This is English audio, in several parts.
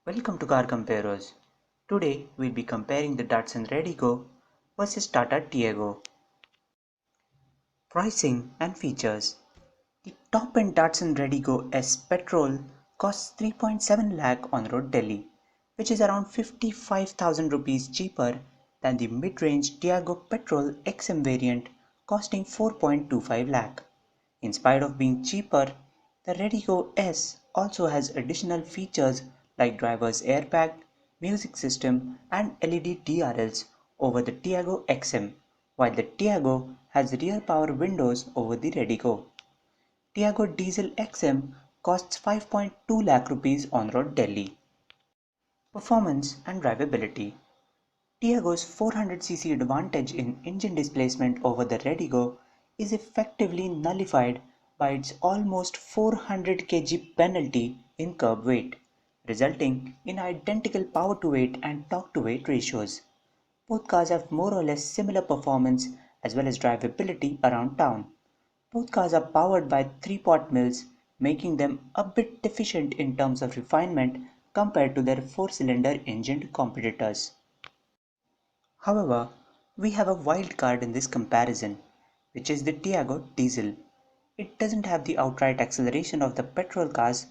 Welcome to Car Comparers. Today we'll be comparing the Datsun RediGo versus Tata Tiago. Pricing and features. The top-end Datsun RediGo S petrol costs 3.7 lakh on road Delhi, which is around 55,000 rupees cheaper than the mid-range Tiago petrol XM variant costing 4.25 lakh. In spite of being cheaper, the RediGo S also has additional features like driver's airbag, music system and LED DRLs over the Tiago XM, while the Tiago has rear power windows over the RediGo. Tiago Diesel XM costs 5.2 lakh rupees on road Delhi. Performance and drivability. Tiago's 400cc advantage in engine displacement over the RediGo is effectively nullified by its almost 400 kg penalty in curb weight, resulting in identical power to weight and torque to weight ratios. Both cars have more or less similar performance as well as drivability around town. Both cars are powered by 3-pot mills, making them a bit deficient in terms of refinement compared to their 4-cylinder engined competitors. However, we have a wild card in this comparison, which is the Tiago Diesel. It doesn't have the outright acceleration of the petrol cars,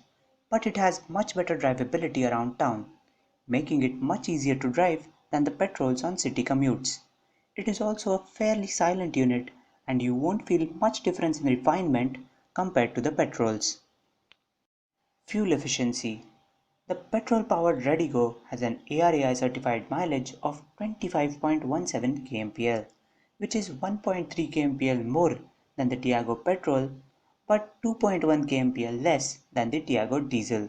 but it has much better drivability around town, making it much easier to drive than the petrols on city commutes. It is also a fairly silent unit and you won't feel much difference in refinement compared to the petrols. Fuel efficiency. The petrol-powered RediGo has an ARAI certified mileage of 25.17 kmpl, which is 1.3 kmpl more than the Tiago petrol but 2.1 kmpl less than the Tiago diesel.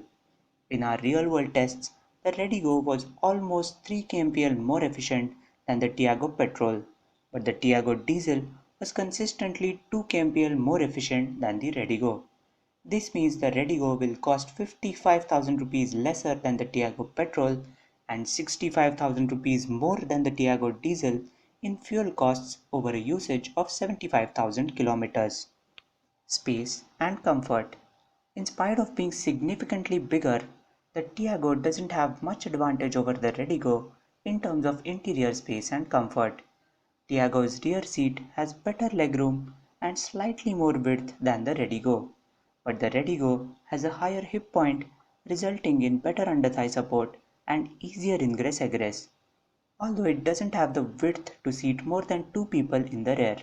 In our real-world tests, the RediGo was almost 3 kmpl more efficient than the Tiago petrol, but the Tiago diesel was consistently 2 kmpl more efficient than the RediGo. This means the RediGo will cost 55,000 rupees lesser than the Tiago petrol and 65,000 rupees more than the Tiago diesel in fuel costs over a usage of 75,000 kilometers. Space and comfort. In spite of being significantly bigger, the Tiago doesn't have much advantage over the RediGo in terms of interior space and comfort. Tiago's rear seat has better legroom and slightly more width than the RediGo, but the RediGo has a higher hip point, resulting in better under-thigh support and easier ingress-egress, although it doesn't have the width to seat more than 2 people in the rear,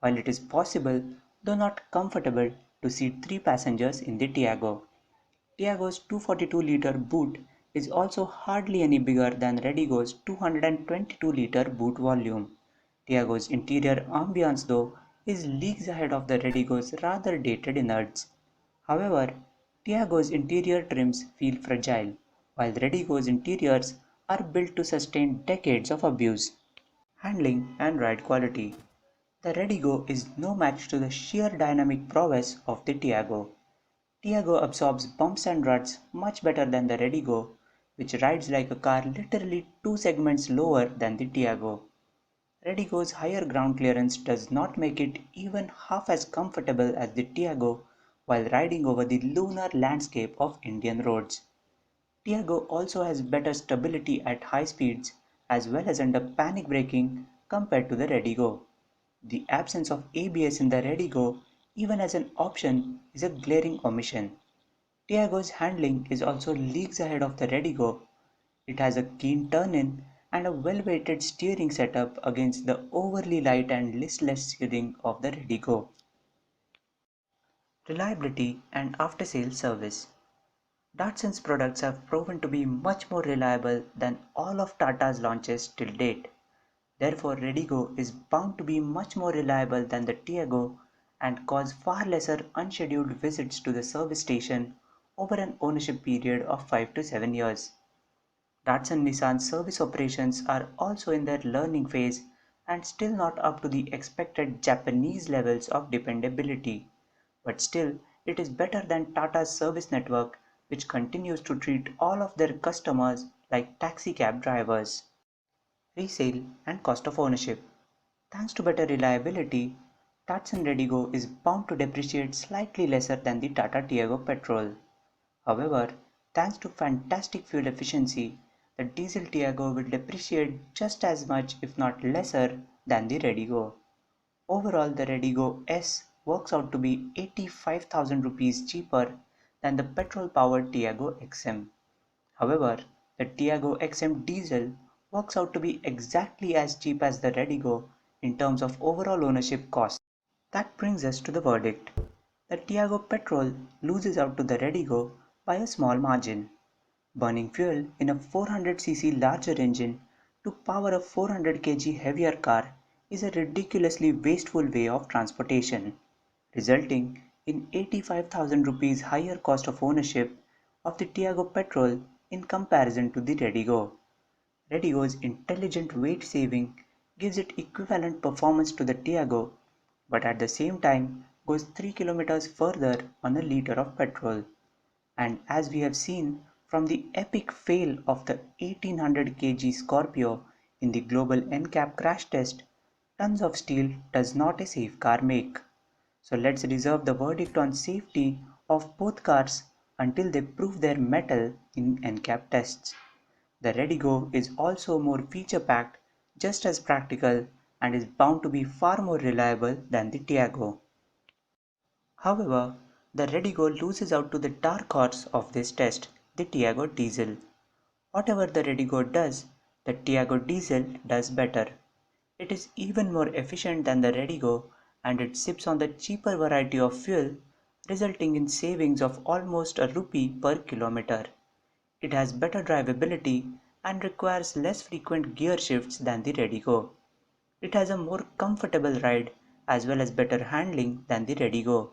while it is possible, though not comfortable, to seat 3 passengers in the Tiago. Tiago's 242-liter boot is also hardly any bigger than RediGo's 222-liter boot volume. Tiago's interior ambience though is leagues ahead of the RediGo's rather dated innards. However, Tiago's interior trims feel fragile, while RediGo's interiors are built to sustain decades of abuse. Handling and ride quality. The RediGo is no match to the sheer dynamic prowess of the Tiago. Tiago absorbs bumps and ruts much better than the RediGo, which rides like a car literally 2 segments lower than the Tiago. RediGo's higher ground clearance does not make it even half as comfortable as the Tiago while riding over the lunar landscape of Indian roads. Tiago also has better stability at high speeds as well as under panic braking compared to the RediGo. The absence of ABS in the RediGo, even as an option, is a glaring omission. Tiago's handling is also leagues ahead of the RediGo. It has a keen turn-in and a well-weighted steering setup against the overly light and listless steering of the RediGo. Reliability and after-sales service. Datsun's products have proven to be much more reliable than all of Tata's launches till date. Therefore, RediGo is bound to be much more reliable than the Tiago and cause far lesser unscheduled visits to the service station over an ownership period of 5 to 7 years. Datsun Nissan's service operations are also in their learning phase and still not up to the expected Japanese levels of dependability. But still, it is better than Tata's service network, which continues to treat all of their customers like taxi cab drivers. Resale and cost of ownership. Thanks to better reliability, Datsun RediGo is bound to depreciate slightly lesser than the Tata Tiago petrol. However, Thanks to fantastic fuel efficiency, the diesel Tiago will depreciate just as much if not lesser than the RediGo. Overall, the RediGo S works out to be 85,000 rupees cheaper than the petrol-powered Tiago XM. However, the Tiago XM diesel works out to be exactly as cheap as the RediGo in terms of overall ownership cost. That brings us to the verdict. The Tiago petrol loses out to the RediGo by a small margin. Burning fuel in a 400cc larger engine to power a 400 kg heavier car is a ridiculously wasteful way of transportation, resulting in 85,000 rupees higher cost of ownership of the Tiago petrol in comparison to the RediGo. RediGo's intelligent weight saving gives it equivalent performance to the Tiago, but at the same time goes 3 kilometers further on a liter of petrol. And as we have seen from the epic fail of the 1800 kg Scorpio in the global NCAP crash test, tons of steel does not a safe car make. So let's reserve the verdict on safety of both cars until they prove their mettle in NCAP tests. The RediGo is also more feature packed, just as practical, and is bound to be far more reliable than the Tiago. However, the RediGo loses out to the dark horse of this test, the Tiago diesel. Whatever the RediGo does, the Tiago diesel does better. It is even more efficient than the RediGo, and it sips on the cheaper variety of fuel, resulting in savings of almost a rupee per kilometer. It has better drivability and requires less frequent gear shifts than the RediGo. It has a more comfortable ride as well as better handling than the RediGo.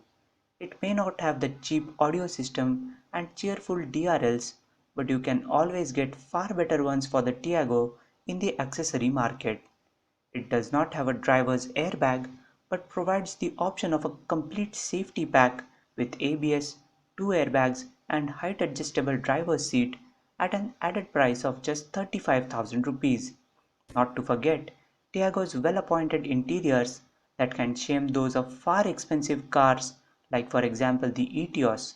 It may not have the cheap audio system and cheerful DRLs, but you can always get far better ones for the Tiago in the accessory market. It does not have a driver's airbag, but provides the option of a complete safety pack with ABS, two airbags, and height adjustable driver's seat at an added price of just 35,000 rupees. Not to forget Tiago's well-appointed interiors that can shame those of far expensive cars like for example the Etios.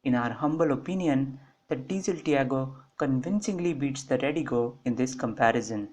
In our humble opinion, the diesel Tiago convincingly beats the RediGo in this comparison.